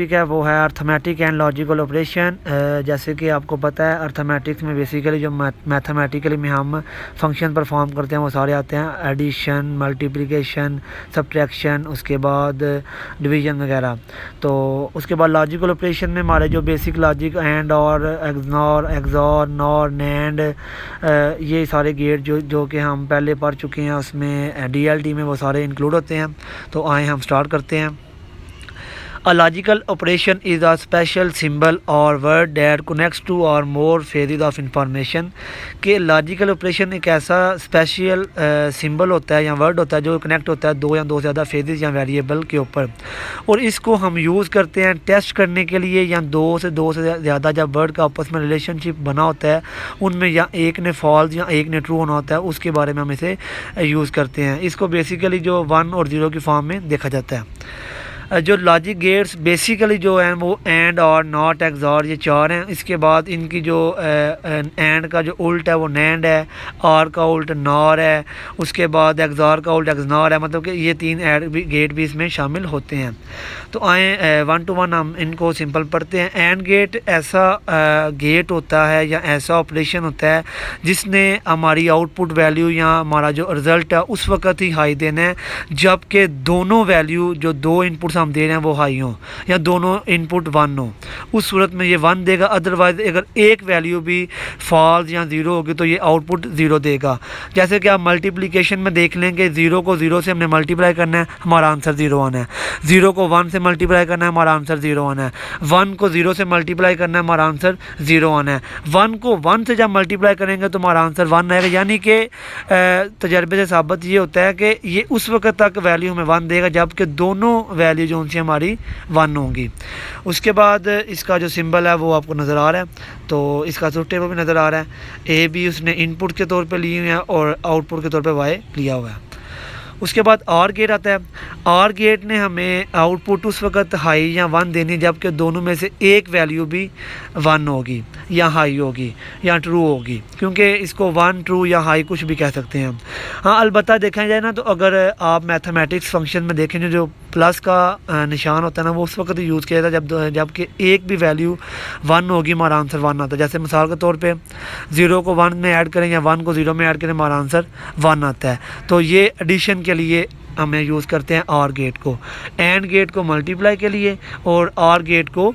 ठीक है, वो है अर्थमेटिक एंड लॉजिकल ऑपरेशन। जैसे कि आपको पता है अर्थमेटिक्स में बेसिकली जो मैथमेटिकली में हम फंक्शन परफॉर्म करते हैं वो सारे आते हैं, एडिशन, मल्टीप्लिकेशन, सब्ट्रैक्शन, उसके बाद डिवीजन वगैरह। तो उसके बाद लॉजिकल ऑपरेशन में हमारे जो बेसिक लॉजिक एंड और एक्सनॉर, एक्सॉर, नॉर, नैंड, ये सारे गेट जो कि हम पहले पढ़ चुके हैं उसमें DLT में वो सारे इंक्लूड होते हैं। तो आए हम स्टार्ट करते हैं। A logical operation is a special symbol or word that connects two or more phases of information। कि लॉजिकल ऑपरेशन एक ऐसा स्पेशल सिंबल होता है या वर्ड होता है जो कनेक्ट होता है दो या दो से ज़्यादा फेजेस या वेरिएबल के ऊपर, और इसको हम यूज़ करते हैं टेस्ट करने के लिए, या दो से ज़्यादा जब वर्ड का आपस में रिलेशनशिप बना होता है उनमें या एक ने फॉल्स या एक ने ट्रू होना होता है, उसके बारे में हम इसे यूज़ करते हैं। इसको बेसिकली जो 1 और 0 की फॉर्म में देखा जाता है। जो लॉजिक गेट्स बेसिकली जो हैं वो एंड और नॉट, एक्सॉर, ये चार हैं। इसके बाद इनकी जो एंड का जो उल्ट है वो नैंड है, और का उल्ट नॉर है, उसके बाद एक्सॉर का उल्ट एक्सनॉर है। मतलब कि ये 3 गेट भी इसमें शामिल होते हैं। तो आए 1 to 1 हम इनको सिंपल पढ़ते हैं। एंड गेट ऐसा गेट होता है या ऐसा ऑपरेशन होता है जिसने हमारी आउटपुट वैल्यू या हमारा जो रिज़ल्ट है उस वक़्त ही हाई देना है जबकि दोनों वैल्यू जो दो इनपुट्स हम दे रहे हैं वो हाई हों या दोनों इनपुट 1 हो, उस सूरत में ये 1 देगा। अदरवाइज़ अगर एक वैल्यू भी फॉल्स या 0 होगी तो ये आउटपुट 0 देगा। जैसे कि आप मल्टीप्लिकेशन में देख लेंगे, 0 को 0 से हमने मल्टीप्लाई करना है, हमारा आंसर 0 आना है। 0 को 1 से मल्टीप्लाई करना है, हमारा आंसर 0 आना है। 1 को 0 से मल्टीप्लाई करना है, हमारा आंसर 0 आना है। 1 को 1 से जब मल्टीप्लाई करेंगे तो हमारा आंसर 1 आएगा। यानी कि तजर्बे से साबित ये होता है कि ये उस वक्त तक वैल्यू हमें 1 देगा जबकि दोनों वैल्यू जो उनसे हमारी 1 होंगी। उसके बाद इसका जो सिंबल है वो आपको नज़र आ रहा है, तो इसका ट्रुथ टेबल भी नज़र आ रहा है। A भी उसने इनपुट के तौर पे लिए हुए हैं और आउटपुट के तौर पे Y लिया हुआ है। उसके बाद और गेट आता है। और गेट ने हमें आउटपुट उस वक्त हाई या 1 देनी जबकि दोनों में से एक वैल्यू भी 1 होगी या हाई होगी या ट्रू होगी, क्योंकि इसको 1 ट्रू या हाई कुछ भी कह सकते हैं हम। हाँ, अलबत्ता देखा जाए ना तो अगर आप मैथमेटिक्स फंक्शन में देखें जो प्लस का निशान होता है ना वो उस वक्त यूज़ किया जाता है जबकि एक भी वैल्यू 1 होगी हमारा आंसर 1 आता है। जैसे मिसाल के तौर पे 0 को 1 में ऐड करें या 1 को 0 में ऐड करें, हमारा आंसर 1 आता है। तो ये एडिशन के लिए हमें यूज़ करते हैं और गेट को, एंड गेट को मल्टीप्लाई के लिए और और गेट को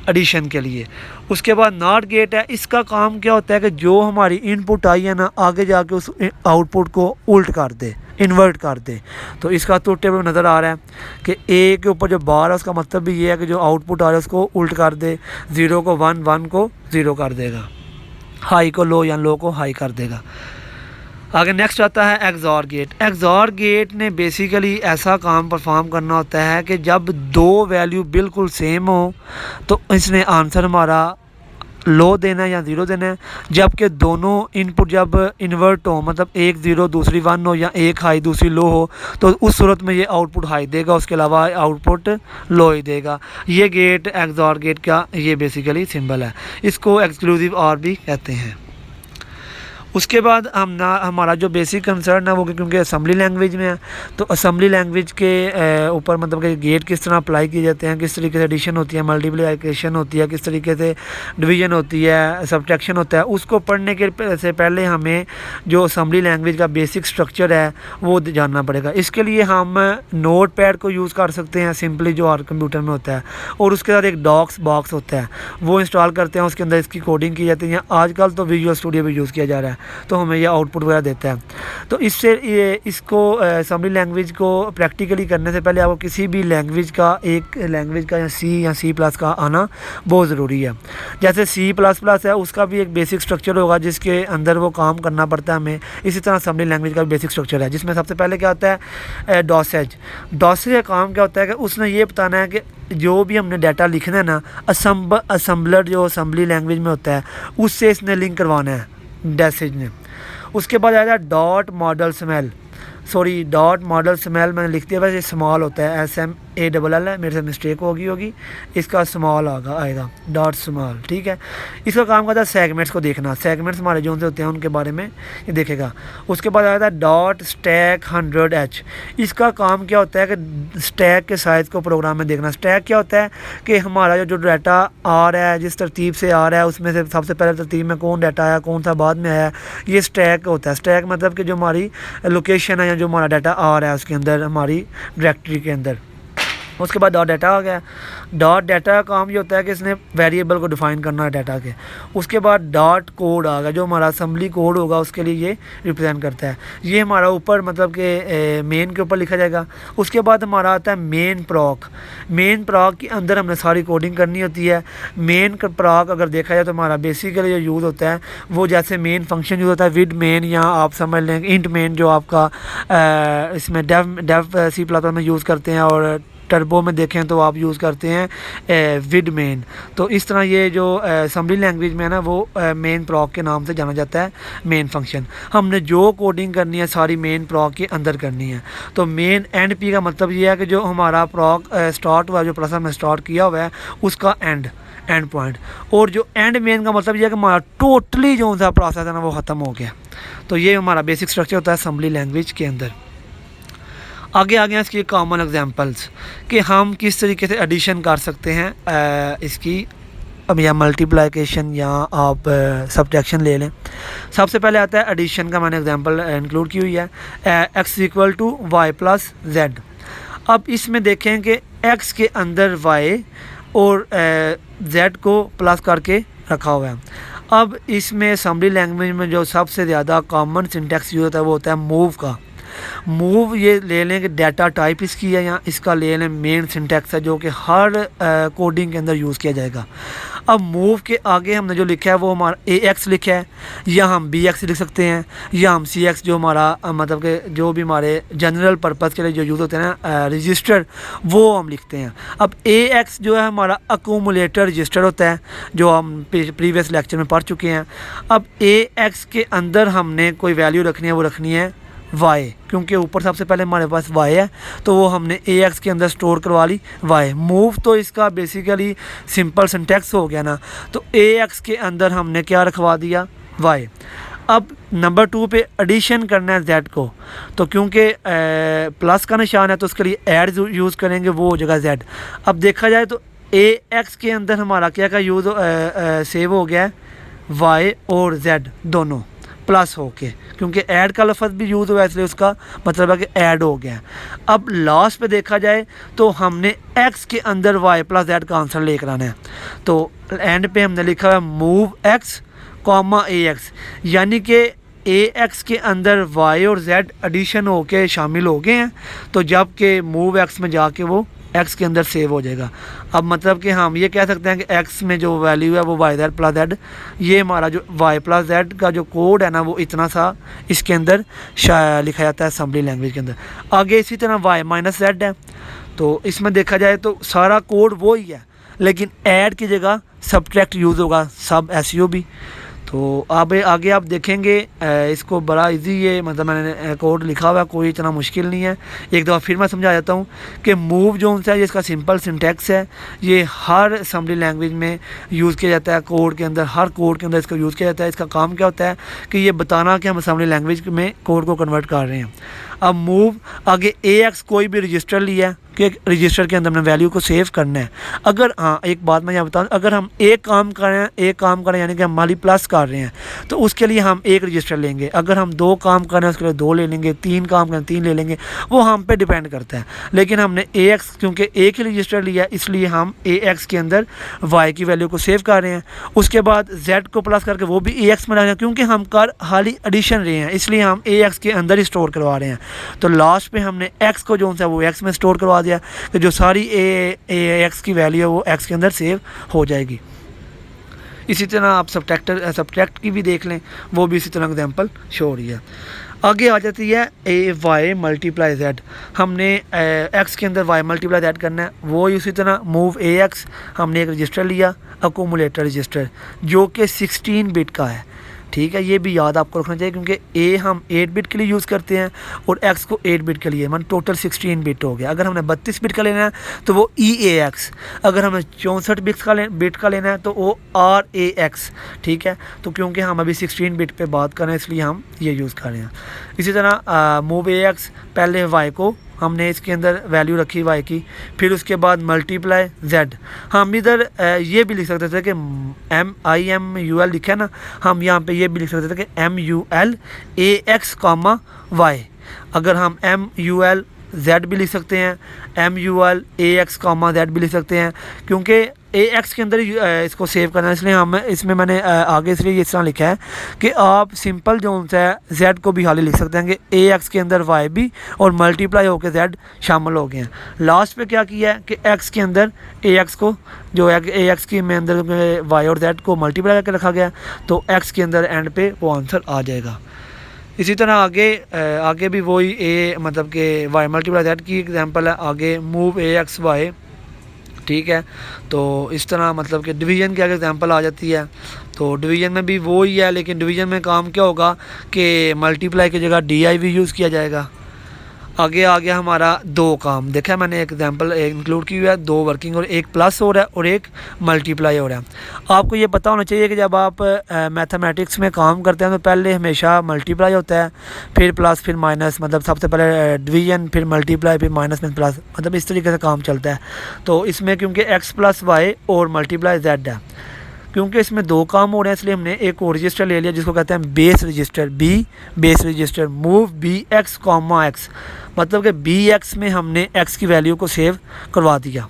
एडिशन के लिए। उसके बाद नॉट गेट है। इसका काम क्या होता है कि जो हमारी इनपुट आई है ना आगे जाके उस आउटपुट को उल्ट कर दे, इन्वर्ट कर दे। तो इसका तो टेबल नज़र आ रहा है कि ए के ऊपर जो बार है उसका मतलब भी ये है कि जो आउटपुट आ रहा है उसको उल्ट कर दे। 0 को 1, 1 को 0 कर देगा, हाई को लो या लो को हाई कर देगा। आगे नेक्स्ट आता है एक्सॉर गेट। एक्सॉर गेट ने बेसिकली ऐसा काम परफॉर्म करना होता है कि जब दो वैल्यू बिल्कुल सेम हो तो इसने आंसर हमारा लो देना है या 0 देना है, जबकि दोनों इनपुट जब इन्वर्ट हो, मतलब एक 0 दूसरी 1 हो या एक हाई दूसरी लो हो, तो उस सूरत में ये आउटपुट हाई देगा, उसके अलावा आउटपुट लो ही देगा। ये गेट एक्सॉर गेट का ये बेसिकली सिंबल है। इसको एक्सक्लूसिव और भी कहते हैं। उसके बाद हमारा जो बेसिक कंसर्न है वो क्योंकि असम्बली लैंग्वेज में है, तो असम्बली लैंग्वेज के ऊपर मतलब कि गेट किस तरह अप्लाई किए जाते हैं, किस तरीके से एडिशन होती है, मल्टीप्लिकेशन होती है, किस तरीके से डिवीजन होती है, सब्ट्रैक्शन होता है, उसको पढ़ने के से पहले हमें जो असम्बली लैंग्वेज का बेसिक स्ट्रक्चर है वो जानना पड़ेगा। इसके लिए हम नोट पैड को यूज़ कर सकते हैं सिंपली जो हर कंप्यूटर में होता है, और उसके साथ एक डॉक्स बॉक्स होता है वो इंस्टॉल करते हैं, उसके अंदर इसकी कोडिंग की जाती है। आजकल तो विजुअल स्टूडियो भी यूज़ किया जा रहा है तो हमें यह आउटपुट वगैरह देता है। तो इससे इसको असम्बली लैंग्वेज को प्रैक्टिकली करने से पहले आपको किसी भी लैंग्वेज का एक लैंग्वेज का या सी प्लस का आना बहुत ज़रूरी है। जैसे C++ है उसका भी एक बेसिक स्ट्रक्चर होगा जिसके अंदर वो काम करना पड़ता है हमें। इसी तरह असम्बली लैंग्वेज का भी बेसिक स्ट्रक्चर है जिसमें सबसे पहले क्या होता है डॉसेज। डॉसेज का काम क्या होता है कि उसने ये बताना है कि जो भी हमने डाटा लिखना है ना असम्बलर जो असम्बली लैंग्वेज में होता है उससे इसने लिंक करवाना है डॉसेज ने। उसके बाद आया डॉट मॉडल स्मेल मैंने लिख दिया, वैसे स्मॉल होता है ALL है, मेरे से मिस्टेक होगी, इसका स्मॉल आएगा डॉट स्मॉल, ठीक है। इसका काम करता है सेगमेंट्स को देखना, सेगमेंट्स हमारे जो से होते हैं उनके बारे में ये देखेगा। उसके बाद आता है डॉट स्टैक 100H। इसका काम क्या होता है कि स्टैक के साइज़ को प्रोग्राम में देखना। स्टैक क्या होता है कि हमारा जो डाटा आ रहा है, जिस तरतीब से आ रहा है, उसमें से सबसे पहले तरतीब में कौन डाटा आया, कौन सा बाद में आया, ये स्टैक होता है। स्टैक मतलब कि जो हमारी लोकेशन है या जो हमारा डाटा आ रहा है उसके अंदर, हमारी डायरेक्टरी के अंदर। उसके बाद डॉट डाटा आ गया। डॉट डाटा का काम ये होता है कि इसने वेरिएबल को डिफ़ाइन करना है डाटा के। उसके बाद डॉट कोड आ गया, जो हमारा असेंबली कोड होगा उसके लिए ये रिप्रेजेंट करता है। ये हमारा ऊपर मतलब कि मेन के ऊपर लिखा जाएगा। उसके बाद हमारा आता है मेन प्रॉक। मेन प्रॉक के अंदर हमने सारी कोडिंग करनी होती है। मेन प्रॉक अगर देखा जाए तो हमारा बेसिकली जो यूज़ होता है वो जैसे मेन फंक्शन यूज़ होता है विद मेन, या आप समझ लें इंट मेन जो आपका इसमें डेव C++ में यूज़ करते हैं, और टर्बो में देखें तो आप यूज़ करते हैं विद मेन। तो इस तरह ये जो असेंबली लैंग्वेज में है ना वो मेन प्रॉक के नाम से जाना जाता है मेन फंक्शन। हमने जो कोडिंग करनी है सारी मेन प्रॉक के अंदर करनी है। तो मेन एंड पी का मतलब ये है कि जो हमारा प्रॉक स्टार्ट हुआ, जो प्लस में स्टार्ट किया हुआ है उसका एंड पॉइंट। और जो एंड मेन का मतलब ये है कि हमारा टोटली जो सा प्रोसेस है ना वो ख़त्म हो गया। तो ये हमारा बेसिक स्ट्रक्चर होता है असेंबली लैंग्वेज के अंदर। आगे आ गए इसकी कॉमन एग्जांपल्स कि हम किस तरीके से एडिशन कर सकते हैं इसकी, अब या मल्टीप्लिकेशन या आप सब्ट्रैक्शन ले लें। सबसे पहले आता है एडिशन का, मैंने एग्जांपल इंक्लूड की हुई है x = y + z। अब इसमें देखें कि x के अंदर y और z को प्लस करके रखा हुआ है। अब इसमें असेंबली लैंग्वेज में जो सबसे ज़्यादा कॉमन सिंटैक्स यूज़ होता है वो होता है मूव का। मूव ये ले लें कि डाटा टाइप इसकी है, या इसका ले लें मेन सिंटैक्स है जो कि हर कोडिंग के अंदर यूज़ किया जाएगा। अब मूव के आगे हमने जो लिखा है वो हमारा AX लिखा है, या हम BX लिख सकते हैं, या हम CX जो हमारा मतलब कि जो भी हमारे जनरल पर्पज़ के लिए जो यूज़ होते हैं ना रजिस्टर, वो हम लिखते हैं। अब AX जो है हमारा अक्यूमुलेटर रजिस्टर होता है, जो हम प्रीवियस लेक्चर में पढ़ चुके हैं। अब AX के अंदर हमने कोई वैल्यू रखनी है, वो रखनी है y, क्योंकि ऊपर सबसे पहले हमारे पास y है तो वो हमने AX के अंदर स्टोर करवा ली y। मूव तो इसका बेसिकली सिंपल सिंटैक्स हो गया ना, तो AX के अंदर हमने क्या रखवा दिया y। अब नंबर 2 पे एडिशन करना है z को, तो क्योंकि प्लस का निशान है तो उसके लिए ऐड यूज़ करेंगे, वो हो जाएगा z। अब देखा जाए तो AX के अंदर हमारा क्या का यूज़ सेव हो गया है y और z दोनों प्लस हो के, क्योंकि ऐड का लफ्ज़ भी यूज़ हुआ है इसलिए उसका मतलब है कि ऐड हो गया। अब लास्ट पे देखा जाए तो हमने x के अंदर y + z का आंसर लेकर आना है। तो एंड पे हमने लिखा है मूव x, AX, यानी कि AX के अंदर y और z एडिशन होके शामिल हो गए हैं, तो जबकि मूव x में जाके वो x के अंदर सेव हो जाएगा। अब मतलब कि हम ये कह सकते हैं कि x में जो वैल्यू है वो yz + z, ये हमारा जो y + z का जो कोड है ना वो इतना सा इसके अंदर लिखा जाता है असेंबली लैंग्वेज के अंदर। आगे इसी तरह y - z है, तो इसमें देखा जाए तो सारा कोड वो ही है, लेकिन ऐड की जगह सब्ट्रैक्ट यूज़ होगा, सब SUB। तो अब आगे आप देखेंगे इसको बड़ा इजी, ये मतलब मैंने कोड लिखा हुआ है, कोई इतना मुश्किल नहीं है। एक दफ़ा फिर मैं समझा देता हूँ कि मूव जो है इसका सिंपल सिंटैक्स है, ये हर असेंबली लैंग्वेज में यूज़ किया जाता है, कोड के अंदर, हर कोड के अंदर इसका यूज़ किया जाता है। इसका काम क्या होता है कि ये बताना कि हम असेंबली लैंग्वेज में कोड को कन्वर्ट कर रहे हैं। अब मूव आगे AX कोई भी रजिस्टर लिया है कि रजिस्टर के अंदर हमने वैल्यू को सेव करना है। अगर हाँ एक बात मैं यहाँ बताऊँ, अगर हम एक काम करें यानी कि हम मल्टीप्लस कर रहे हैं तो उसके लिए हम एक रजिस्टर लेंगे। अगर हम 2 काम कर रहे हैं उसके लिए 2 ले लेंगे, 3 काम करें 3 ले लेंगे, वो हम पे डिपेंड करता है। लेकिन हमने AX क्योंकि एक ही रजिस्टर लिया इसलिए हम AX के अंदर Y की वैल्यू को सेव कर रहे हैं। उसके बाद Z को प्लस करके वो भी AX में रख रहे हैं, क्योंकि हम कर हाली एडिशन रहे हैं इसलिए हम AX के अंदर ही स्टोर करवा रहे हैं। तो लास्ट पे हमने x को जो सा वो x में स्टोर करवा दिया, तो जो सारी AX की वैल्यू है वो x के अंदर सेव हो जाएगी। इसी तरह आप सब्ट्रैक्ट की भी देख लें, वो भी इसी तरह एग्जांपल शो हो रही है। आगे आ जाती है y + z। हमने x के अंदर y + z करना है, वो इसी तरह मूव AX, हमने एक रजिस्टर लिया अक्यूमुलेटर रजिस्टर जो कि 16 बिट का है, ठीक है, ये भी याद आपको रखना चाहिए, क्योंकि ए हम 8 बिट के लिए यूज़ करते हैं और एक्स को 8 बिट के लिए, मतलब टोटल 16 बिट हो गया। अगर हमने 32 बिट का लेना है तो वो EAX, अगर हमें 64 बिट का लेना है तो वो RAX। ठीक है, तो क्योंकि हम अभी 16 बिट पे बात कर रहे हैं इसलिए हम ये यूज़ कर रहे हैं। इसी तरह मूव AX, पहले वाई को हमने इसके अंदर वैल्यू रखी वाई की, फिर उसके बाद मल्टीप्लाई Z। हम इधर ये भी लिख सकते थे कि MIMUL लिखा है ना, हम यहाँ पे ये भी लिख सकते थे कि MULAX, Y। अगर हम MULZ भी लिख सकते हैं, MULAX, Z भी लिख सकते हैं, क्योंकि AX के अंदर इसको सेव करना है, इसलिए हम इसमें मैंने आगे इसलिए इस तरह लिखा है कि आप सिंपल जो सा है Z को भी हाली लिख सकते हैं कि AX के अंदर Y भी और मल्टीप्लाई होकर Z शामिल हो गए हैं। लास्ट पे क्या किया है कि X के अंदर AX को, जो है AX के में अंदर Y और Z को मल्टीप्लाई करके रखा गया, तो X के अंदर एंड पे वो आंसर आ जाएगा। इसी तरह आगे भी वही मतलब कि Y मल्टीप्लाई Z की एग्जांपल है, आगे मूव AX Y। ठीक है, तो इस तरह मतलब कि डिवीज़न की आगे एग्जांपल आ जाती है। तो डिवीज़न में भी वो ही है, लेकिन डिवीज़न में काम क्या होगा कि मल्टीप्लाई की जगह DIV यूज़ किया जाएगा। आगे आ गया हमारा दो काम, देखा मैंने एक एग्जांपल इंक्लूड की हुआ है, दो वर्किंग और एक प्लस हो रहा है और एक मल्टीप्लाई हो रहा है। आपको ये पता होना चाहिए कि जब आप मैथमेटिक्स में काम करते हैं तो पहले हमेशा मल्टीप्लाई होता है, फिर प्लस, फिर माइनस, मतलब सबसे पहले डिवीज़न, फिर मल्टीप्लाई, फिर माइनस में प्लस, मतलब इस तरीके से काम चलता है। तो इसमें क्योंकि x + y और मल्टीप्लाई z है, क्योंकि इसमें दो काम हो रहे हैं इसलिए हमने एक और रजिस्टर ले लिया जिसको कहते हैं base register, base register move BX, X, मतलब कि BX में हमने x की वैल्यू को सेव करवा दिया।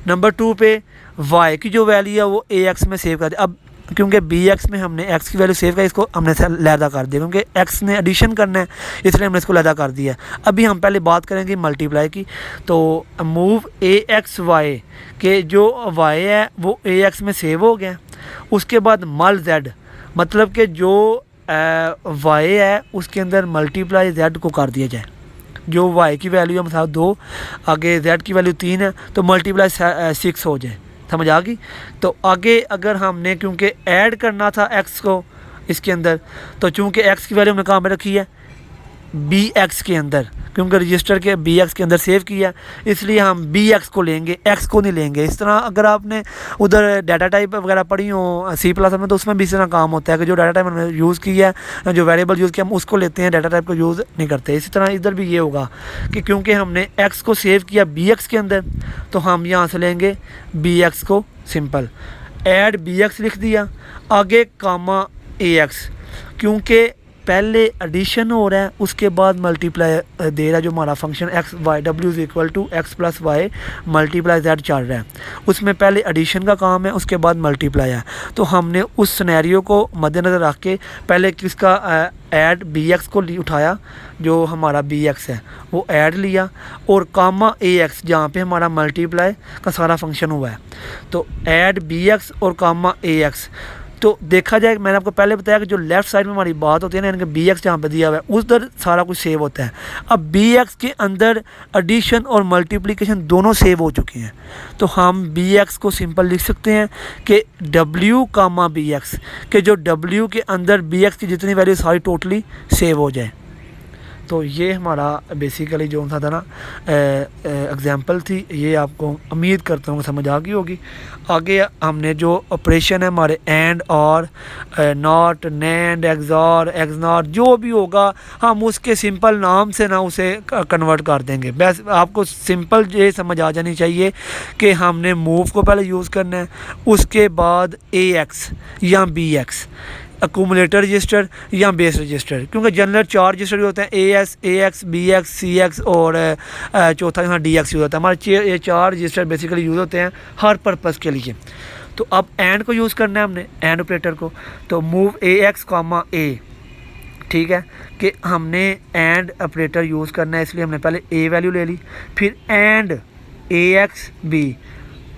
नंबर 2 पे y की जो वैल्यू है वो AX में सेव कर दी। अब क्योंकि BX में हमने x की वैल्यू सेव कर, इसको हमने लैदा कर दिया, क्योंकि x ने एडिशन करना है इसलिए हमने इसको लैदा कर दिया। अभी हम पहले बात करेंगे मल्टीप्लाई की। तो मूव AX Y के जो y है वो AX में सेव हो गया। उसके बाद मल Z, मतलब कि जो y है उसके अंदर मल्टीप्लाई Z को कर दिया जाए। जो y की वैल्यू है मतलब 2, आगे z की वैल्यू 3 है तो मल्टीप्लाई 6 हो जाए, समझ आ गई। तो आगे अगर हमने क्योंकि ऐड करना था x को इसके अंदर, तो चूँकि x की वैल्यू हमने कहाँ पे रखी है BX के अंदर, क्योंकि रजिस्टर के BX के अंदर सेव किया, इसलिए हम BX को लेंगे, x को नहीं लेंगे। इस तरह अगर आपने उधर डाटा टाइप वगैरह पढ़ी हो C+ में, तो उसमें भी इस तरह काम होता है कि जो डाटा टाइप हमने यूज़ किया है, जो वेरिएबल यूज़ किया हम उसको लेते हैं, डाटा टाइप को यूज़ नहीं करते। इसी तरह इधर भी ये होगा कि क्योंकि हमने x को सेव किया BX के अंदर, तो हम यहाँ से लेंगे BX को, सिंपल ऐड BX लिख दिया, आगे कामा AX, क्योंकि पहले एडिशन हो रहा है उसके बाद मल्टीप्लाई दे रहा है, जो हमारा function W = x + y multiply z चल रहा है, उसमें पहले एडिशन का काम है उसके बाद मल्टीप्लाई है। तो हमने उस सिनेरियो को मद्देनज़र रख के पहले किसका ऐड BX को उठाया, जो हमारा BX है वो ऐड लिया, और कामा AX जहाँ पे हमारा मल्टीप्लाई का सारा फंक्शन हुआ है, तो ऐड BX और कामा AX। तो देखा जाए, मैंने आपको पहले बताया कि जो लेफ़्ट साइड में हमारी बात होती है ना, यानी कि BX जहाँ पे दिया हुआ है उधर सारा कुछ सेव होता है। अब BX के अंदर एडिशन और मल्टीप्लिकेशन दोनों सेव हो चुके हैं, तो हम BX को सिंपल लिख सकते हैं कि W, BX, कि जो W के अंदर BX की जितनी वैल्यू सारी टोटली सेव हो जाए। तो ये हमारा बेसिकली जो था ना एग्जांपल थी, ये आपको उम्मीद करता हूँ समझ आ गई होगी। आगे हमने जो ऑपरेशन है हमारे एंड, और नॉट, नैंड, एक्सॉर, एक्सनॉर, जो भी होगा हम उसके सिंपल नाम से ना उसे कन्वर्ट कर देंगे। बस आपको सिंपल ये समझ आ जानी चाहिए कि हमने मूव को पहले यूज़ करना है, उसके बाद AX या BX, अक्यूमुलेटर रजिस्टर या बेस रजिस्टर, क्योंकि जनरल 4 रजिस्टर भी होते हैं, AX, BX, CX और चौथा यहाँ DX यूज़ होता है। हमारे ये 4 रजिस्टर बेसिकली यूज़ होते हैं हर पर्पज़ के लिए। तो अब एंड को यूज़ करना है हमने, एंड ऑपरेटर को, तो मूव AX, A, ठीक है, कि हमने एंड ऑपरेटर यूज़ करना है इसलिए हमने पहले A वैल्यू ले ली, फिर एंड AX B,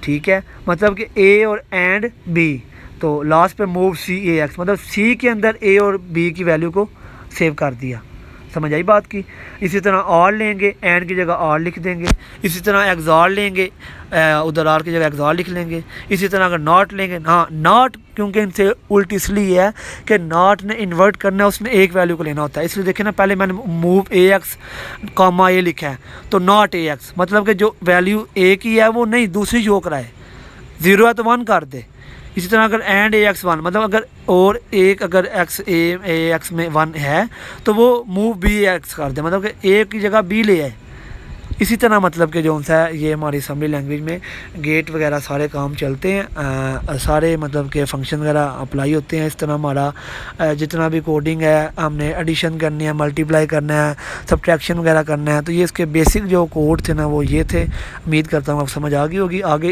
ठीक है, मतलब कि A और एंड B, तो लास्ट पे मूव CAX, मतलब C के अंदर A और B की वैल्यू को सेव कर दिया। समझ आई बात की। इसी तरह और लेंगे, एंड की जगह और लिख देंगे। इसी तरह एग्जॉर लेंगे, उधर आर की जगह एग्जॉर लिख लेंगे। इसी तरह अगर नॉट लेंगे, हाँ नॉट क्योंकि इनसे उल्टी इसलिए है कि नॉट ने इन्वर्ट करना है, उसने एक वैल्यू को लेना होता है। इसलिए देखिए ना, पहले मैंने मूव ए एक्स कॉमा ए लिखा है, तो नॉट ए एक्स मतलब कि जो वैल्यू ए की है वो नहीं दूसरी शो कराए, 0 है तो 1 कर दे। इसी तरह अगर एंड ए एक्स 1 मतलब अगर और एक अगर एक्स ए एक्स में 1 है तो वो मूव बी एक्स कर दे, मतलब कि ए की जगह बी ले आए। इसी तरह मतलब कि जो सा ये हमारी असम्बली लैंग्वेज में गेट वगैरह सारे काम चलते हैं, सारे मतलब के फंक्शन वगैरह अप्लाई होते हैं। इस तरह हमारा जितना भी कोडिंग है, हमने एडिशन करनी है, मल्टीप्लाई करना है, सब्ट्रैक्शन वगैरह करना है, तो ये इसके बेसिक जो कोड थे ना वो ये थे। उम्मीद करता हूँ आप समझ आ गई होगी। आगे